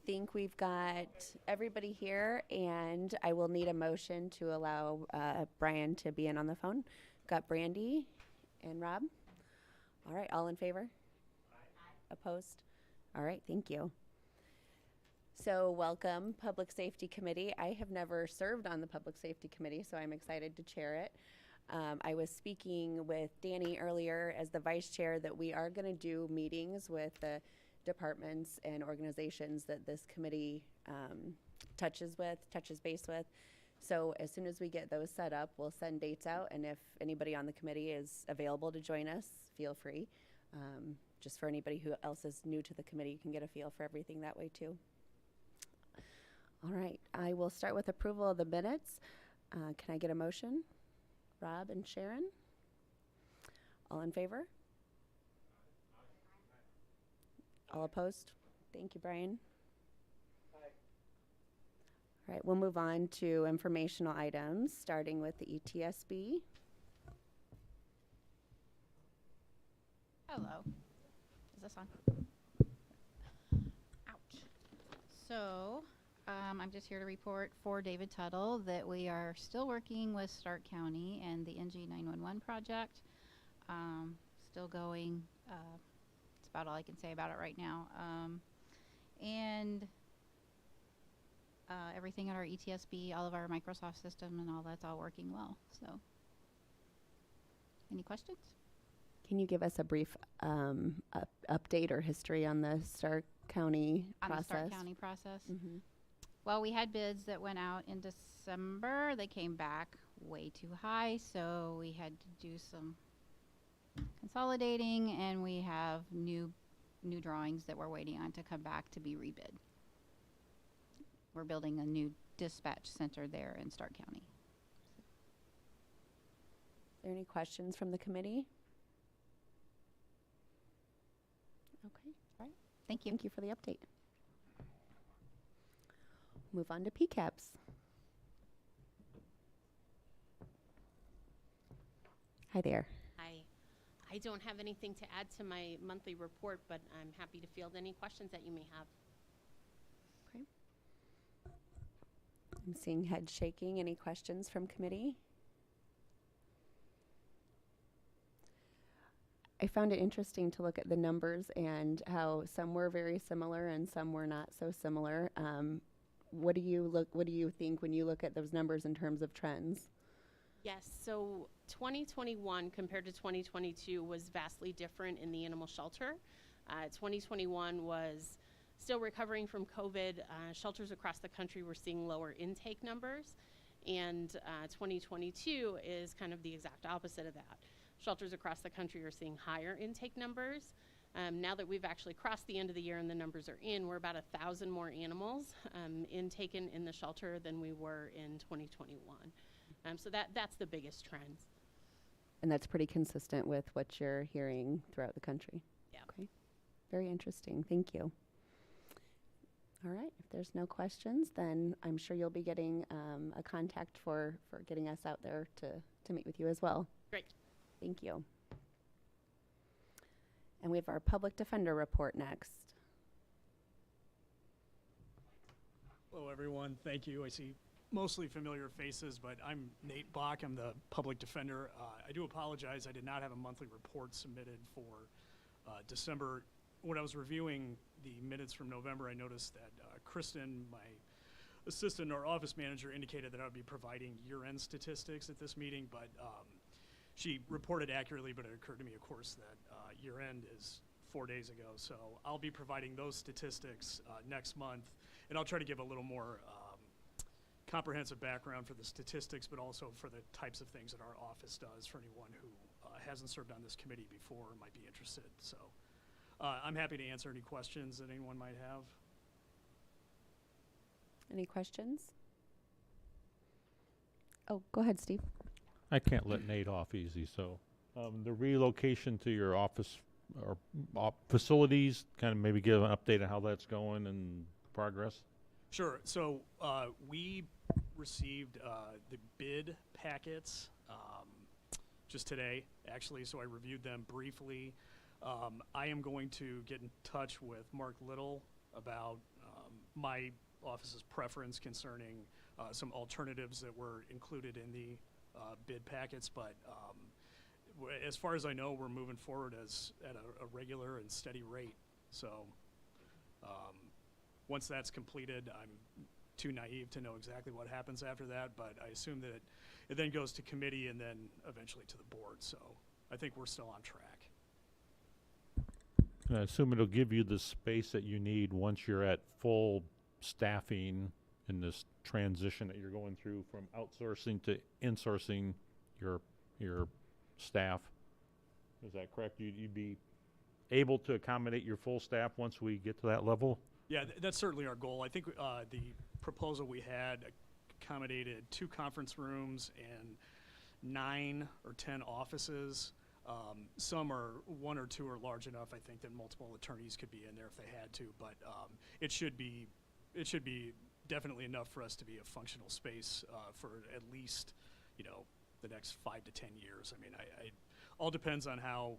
think we've got everybody here, and I will need a motion to allow Brian to be in on the phone. Got Brandy and Rob. All right, all in favor? Opposed? All right, thank you. So welcome, Public Safety Committee. I have never served on the Public Safety Committee, so I'm excited to chair it. I was speaking with Danny earlier as the vice chair that we are going to do meetings with the departments and organizations that this committee touches base with. So as soon as we get those set up, we'll send dates out, and if anybody on the committee is available to join us, feel free. Just for anybody who else is new to the committee, you can get a feel for everything that way too. All right, I will start with approval of the minutes. Can I get a motion? Rob and Sharon? All in favor? All opposed? Thank you, Brian. Aye. All right, we'll move on to informational items, starting with the ETSB. Hello. Is this on? Ouch. So, I'm just here to report for David Tuttle that we are still working with Stark County and the NG 911 project. Still going. It's about all I can say about it right now. And everything at our ETSB, all of our Microsoft system and all that's all working well. So, any questions? Can you give us a brief update or history on the Stark County process? On the Stark County process? Mm-hmm. Well, we had bids that went out in December. They came back way too high, so we had to do some consolidating, and we have new drawings that we're waiting on to come back to be rebid. We're building a new dispatch center there in Stark County. Is there any questions from the committee? Okay. All right. Thank you. Thank you for the update. Move on to PCAPS. Hi there. Hi. I don't have anything to add to my monthly report, but I'm happy to field any questions that you may have. Okay. I'm seeing head shaking. Any questions from committee? I found it interesting to look at the numbers and how some were very similar and some were not so similar. What do you think when you look at those numbers in terms of trends? Yes, so 2021 compared to 2022 was vastly different in the animal shelter. 2021 was still recovering from COVID. Shelters across the country were seeing lower intake numbers, and 2022 is kind of the exact opposite of that. Shelters across the country are seeing higher intake numbers. Now that we've actually crossed the end of the year and the numbers are in, we're about 1,000 more animals intaken in the shelter than we were in 2021. So that's the biggest trend. And that's pretty consistent with what you're hearing throughout the country. Yeah. Okay. Very interesting. Thank you. All right. If there's no questions, then I'm sure you'll be getting a contact for getting us out there to meet with you as well. Great. Thank you. And we have our public defender report next. Hello, everyone. Thank you. I see mostly familiar faces, but I'm Nate Bach. I'm the public defender. I do apologize. I did not have a monthly report submitted for December. When I was reviewing the minutes from November, I noticed that Kristen, my assistant or office manager, indicated that I would be providing year-end statistics at this meeting, but she reported accurately, but it occurred to me, of course, that year-end is 4 days ago. So I'll be providing those statistics next month, and I'll try to give a little more comprehensive background for the statistics, but also for the types of things that our office does for anyone who hasn't served on this committee before or might be interested. So I'm happy to answer any questions that anyone might have. Any questions? Oh, go ahead, Steve. I can't let Nate off easy, so the relocation to your office or facilities, kind of maybe give an update on how that's going and progress. Sure. So we received the bid packets just today, actually, so I reviewed them briefly. I am going to get in touch with Mark Little about my office's preference concerning some alternatives that were included in the bid packets, but as far as I know, we're moving forward at a regular and steady rate. So once that's completed, I'm too naive to know exactly what happens after that, but I assume that it then goes to committee and then eventually to the board. So I think we're still on track. And I assume it'll give you the space that you need once you're at full staffing in this transition that you're going through from outsourcing to insourcing your staff. Is that correct? You'd be able to accommodate your full staff once we get to that level? Yeah, that's certainly our goal. I think the proposal we had accommodated 2 conference rooms and 9 or 10 offices. Some are 1 or 2 are large enough, I think, that multiple attorneys could be in there if they had to. But it should be definitely enough for us to be a functional space for at least, the next 5 to 10 years. I mean, I all depends on how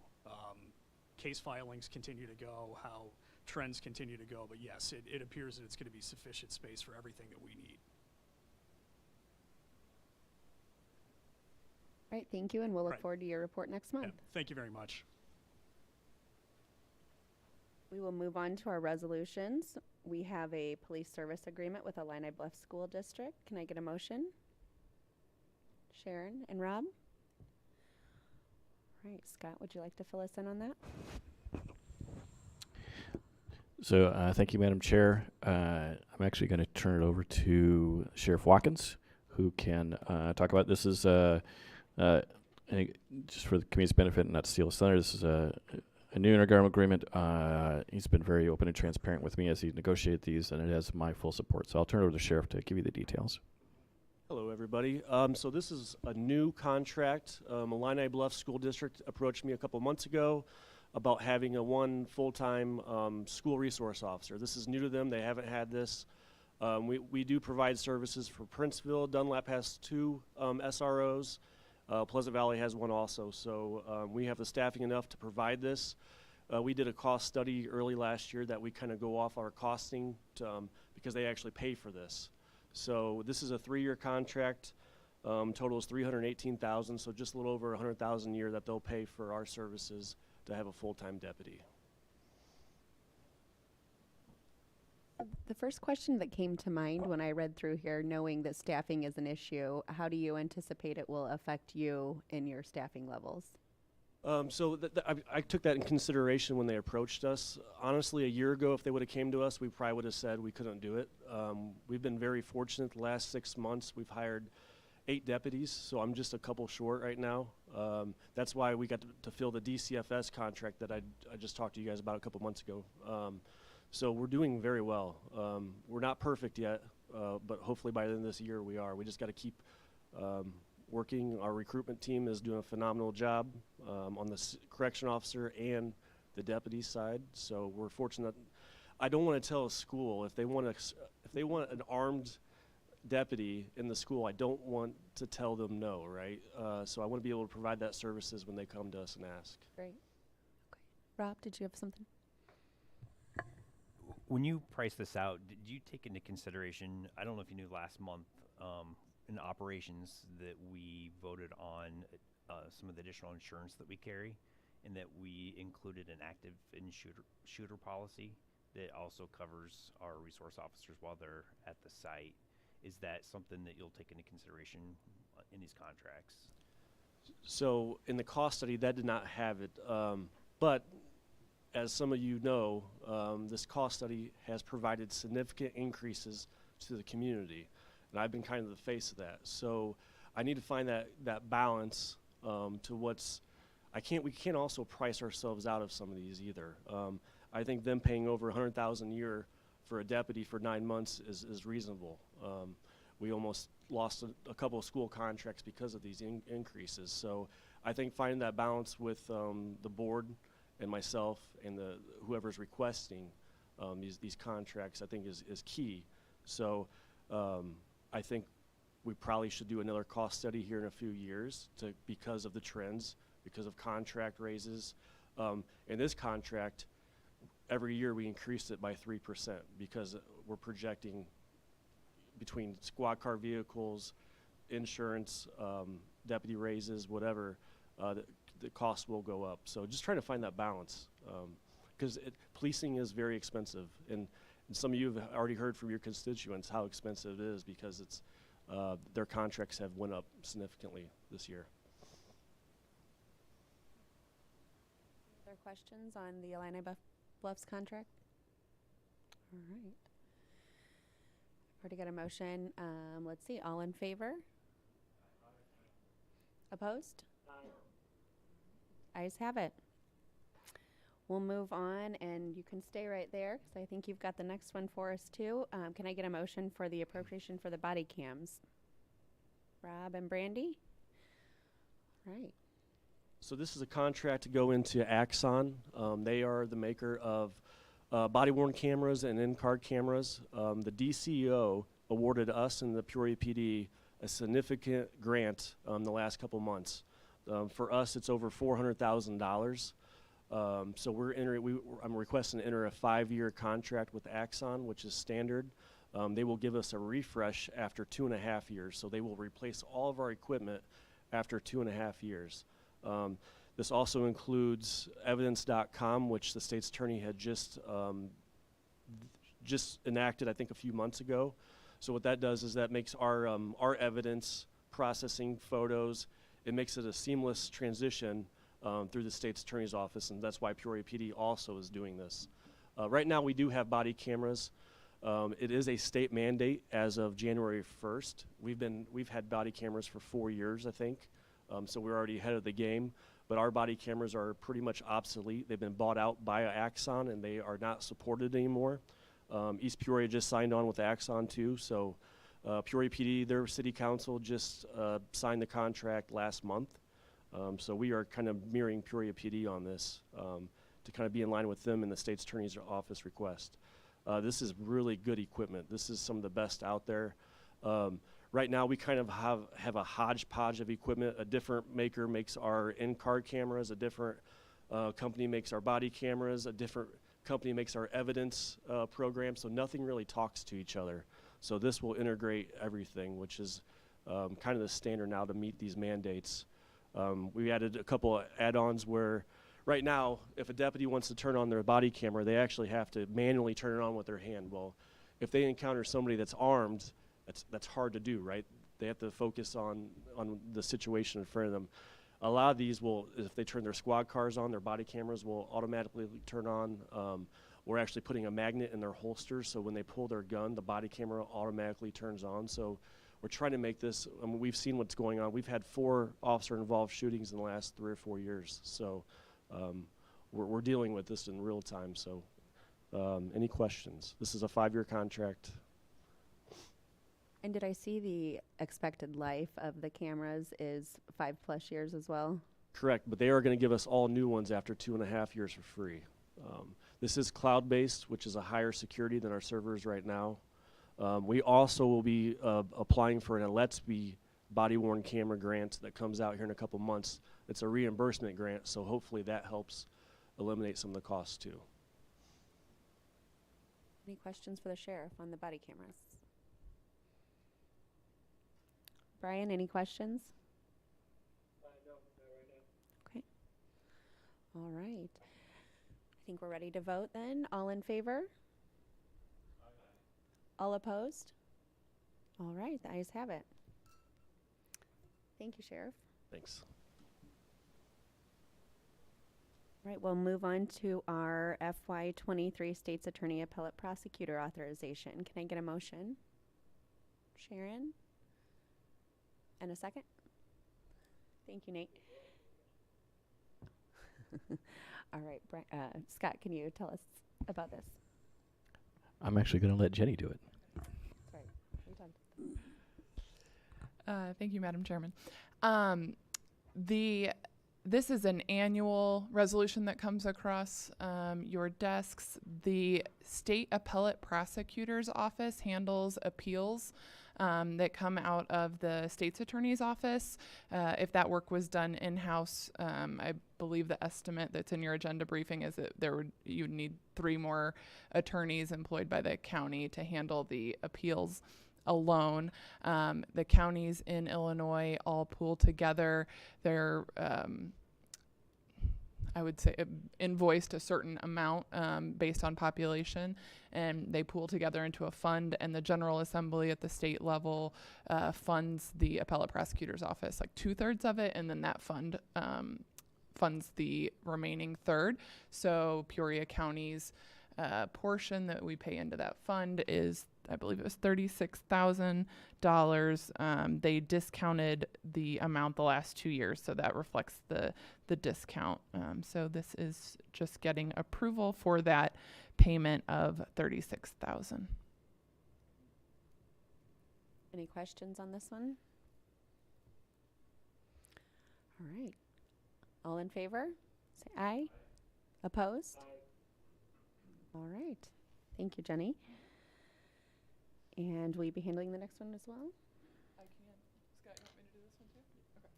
case filings continue to go, how trends continue to go. But yes, it appears that it's going to be sufficient space for everything that we need. All right, thank you, and we'll look Right. forward to your report next month. Yeah, thank you very much. We will move on to our resolutions. We have a police service agreement with Illini Bluff School District. Can I get a motion? Sharon and Rob? All right, Scott, would you like to fill us in on that? So thank you, Madam Chair. I'm actually going to turn it over to Sheriff Watkins, who can talk about this. Is just for the community's benefit and not to steal his thunder, this is a new intergovernmental agreement. He's been very open and transparent with me as he negotiated these, and it has my full support. So I'll turn it over to the Sheriff to give you the details. Hello, everybody. So this is a new contract. Illini Bluff School District approached me a couple months ago about having a 1 full-time school resource officer. This is new to them. They haven't had this. We do provide services for Princeville. Dunlap has 2 SROs. Pleasant Valley has 1 also. So we have the staffing enough to provide this. We did a cost study early last year that we kind of go off our costing because they actually pay for this. So this is a 3-year contract. Total is $318,000, so just a little over $100,000 a year that they'll pay for our services to have a full-time deputy. The first question that came to mind when I read through here, knowing that staffing is an issue, how do you anticipate it will affect you in your staffing levels? So I took that in consideration when they approached us. Honestly, a year ago, if they would have came to us, we probably would have said we couldn't do it. We've been very fortunate the last 6 months. We've hired 8 deputies, so I'm just a couple short right now. That's why we got to fill the DCFS contract that I just talked to you guys about a couple months ago. So we're doing very well. We're not perfect yet, but hopefully by the end of this year we are. We just got to keep working. Our recruitment team is doing a phenomenal job on the correction officer and the deputy side. So we're fortunate. I don't want to tell a school if they want an armed deputy in the school, I don't want to tell them no, right? So I want to be able to provide that services when they come to us and ask. Great. Okay. Rob, did you have something? When you price this out, did you take into consideration, I don't know if you knew last month, in operations that we voted on some of the additional insurance that we carry, and that we included an active shooter policy that also covers our resource officers while they're at the site. Is that something that you'll take into consideration in these contracts? So in the cost study, that did not have it. But as some of you know, this cost study has provided significant increases to the community. And I've been kind of the face of that. So I need to find that balance to what's, we can't also price ourselves out of some of these either. I think them paying over $100,000 a year for a deputy for 9 months is reasonable. We almost lost a couple of school contracts because of these increases. So I think finding that balance with the board and myself and whoever's requesting these contracts, I think is key. So I think we probably should do another cost study here in a few years because of the trends, because of contract raises. In this contract, every year we increased it by 3% because we're projecting between squad car vehicles, insurance, deputy raises, whatever, the cost will go up. So just trying to find that balance, because policing is very expensive, and some of you have already heard from your constituents how expensive it is because it's their contracts have went up significantly this year. Other questions on the Illini Bluffs contract? All right. Already got a motion. Let's see. All in favor? Opposed? Ayes have it. We'll move on, and you can stay right there because I think you've got the next one for us too. Can I get a motion for the appropriation for the body cams? Rob and Brandy? Right. So this is a contract to go into Axon. They are the maker of body-worn cameras and in-car cameras. The DCO awarded us and the Peoria PD a significant grant the last couple months. For us, it's over $400,000. So I'm requesting to enter a 5-year contract with Axon, which is standard. They will give us a refresh after 2.5 years. So they will replace all of our equipment after 2.5 years. This also includes evidence.com, which the state's attorney had just enacted, I think, a few months ago. So what that does is that makes our evidence processing photos, it makes it a seamless transition through the state's attorney's office, and that's why Peoria PD also is doing this. Right now we do have body cameras. It is a state mandate as of January 1st. We've had body cameras for 4 years, I think, so we're already ahead of the game. But our body cameras are pretty much obsolete. They've been bought out by Axon, and they are not supported anymore. East Peoria just signed on with Axon too, so Peoria PD, their city council just signed the contract last month. So we are kind of mirroring Peoria PD on this to kind of be in line with them and the state's attorney's office request. This is really good equipment. This is some of the best out there. Right now we kind of have a hodgepodge of equipment. A different maker makes our in-car cameras, a different company makes our body cameras, a different company makes our evidence program, so nothing really talks to each other. So this will integrate everything, which is kind of the standard now to meet these mandates. We added a couple of add-ons where right now, if a deputy wants to turn on their body camera, they actually have to manually turn it on with their hand. Well, if they encounter somebody that's armed, that's hard to do, right? They have to focus on the situation in front of them. A lot of these will, if they turn their squad cars on, their body cameras will automatically turn on. We're actually putting a magnet in their holsters, so when they pull their gun, the body camera automatically turns on. So we're trying to make this, I mean, we've seen what's going on. We've had 4 officer-involved shootings in the last 3 or 4 years. So we're dealing with this in real time. So any questions? This is a 5-year contract. And did I see the expected life of the cameras is 5+ years as well? Correct, but they are going to give us all new ones after 2.5 years for free. This is cloud-based, which is a higher security than our servers right now. We also will be applying for an Let's Be body-worn camera grant that comes out here in a couple months. It's a reimbursement grant, so hopefully that helps eliminate some of the costs too. Any questions for the sheriff on the body cameras? Brian, any questions? No, not right now. Okay. All right. I think we're ready to vote then. All in favor? Aye. All opposed? All right, the ayes have it. Thank you, Sheriff. Thanks. All right, we'll move on to our FY23 State's Attorney Appellate Prosecutor authorization. Can I get a motion? Sharon? And a second? Thank you, Nate. All right, Scott, can you tell us about this? I'm actually going to let Jenny do it. Sorry, we talked. Thank you, Madam Chairman. The This is an annual resolution that comes across your desks. The State Appellate Prosecutor's Office handles appeals that come out of the state's attorney's office. If that work was done in-house, I believe the estimate that's in your agenda briefing is that you'd need 3 more attorneys employed by the county to handle the appeals alone. The counties in Illinois all pool together. They're I would say invoiced a certain amount based on population, and they pool together into a fund, and the General Assembly at the state level funds the appellate prosecutor's office, like 2/3 of it, and then that fund funds the remaining third. So Peoria County's portion that we pay into that fund is, I believe it was $36,000. They discounted the amount the last 2 years, so that reflects the discount. So this is just getting approval for that payment of $36,000. Any questions on this one? All right. All in favor? Say aye. Opposed? All right. Thank you, Jenny. And will you be handling the next one as well? I can. Scott, you want me to do this one too? Okay.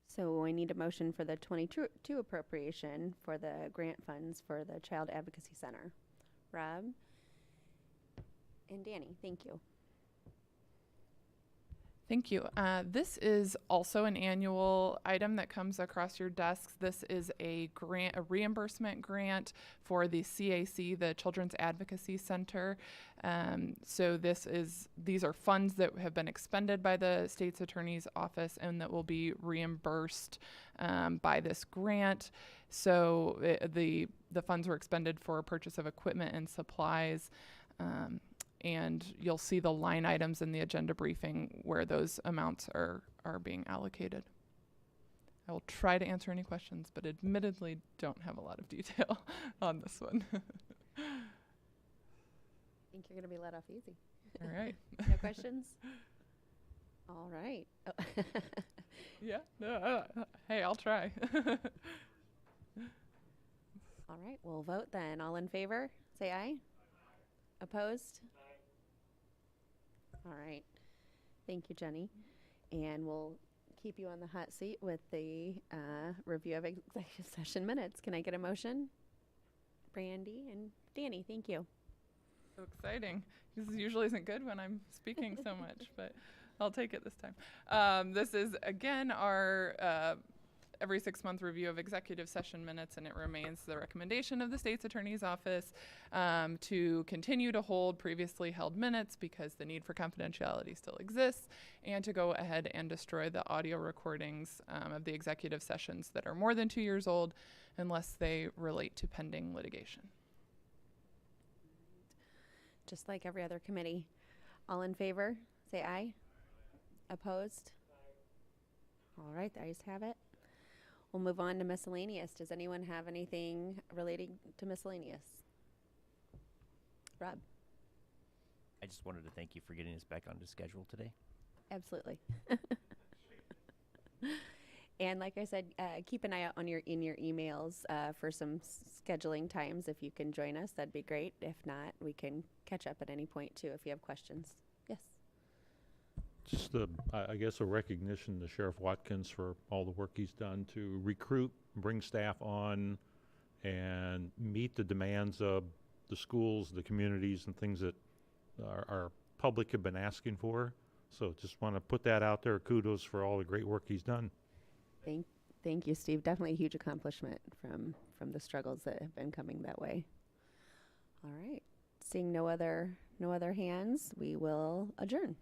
So I need a motion for the 22 appropriation for the grant funds for the Child Advocacy Center. Rob and Danny, thank you. Thank you. This is also an annual item that comes across your desks. This is a reimbursement grant for the CAC, the Children's Advocacy Center. So these are funds that have been expended by the state's attorney's office and that will be reimbursed by this grant. So the funds were expended for purchase of equipment and supplies. And you'll see the line items in the agenda briefing where those amounts are being allocated. I will try to answer any questions, but admittedly don't have a lot of detail on this one. I think you're going to be let off easy. All right. No questions? All right. Oh. Yeah. No, hey, I'll try. All right, we'll vote then. All in favor, say aye. Opposed? All right. Thank you, Jenny. And we'll keep you on the hot seat with the review of executive session minutes. Can I get a motion? Brandy and Danny, thank you. So exciting. This usually isn't good when I'm speaking so much, but I'll take it this time. This is, again, our every 6-month review of executive session minutes, and it remains the recommendation of the state's attorney's office to continue to hold previously held minutes because the need for confidentiality still exists, and to go ahead and destroy the audio recordings of the executive sessions that are more than 2 years old unless they relate to pending litigation. Just like every other committee. All in favor, say aye. Opposed? All right, the ayes have it. We'll move on to miscellaneous. Does anyone have anything relating to miscellaneous? Rob? I just wanted to thank you for getting us back onto schedule today. Absolutely. And like I said, keep an eye out on in your emails for some scheduling times. If you can join us, that'd be great. If not, we can catch up at any point too if you have questions. Yes. Just I guess a recognition to Sheriff Watkins for all the work he's done to recruit, bring staff on, and meet the demands of the schools, the communities, and things that our public have been asking for. So just want to put that out there. Kudos for all the great work he's done. Thank you, Steve. Definitely a huge accomplishment from the struggles that have been coming that way. All right. Seeing no other hands, we will adjourn.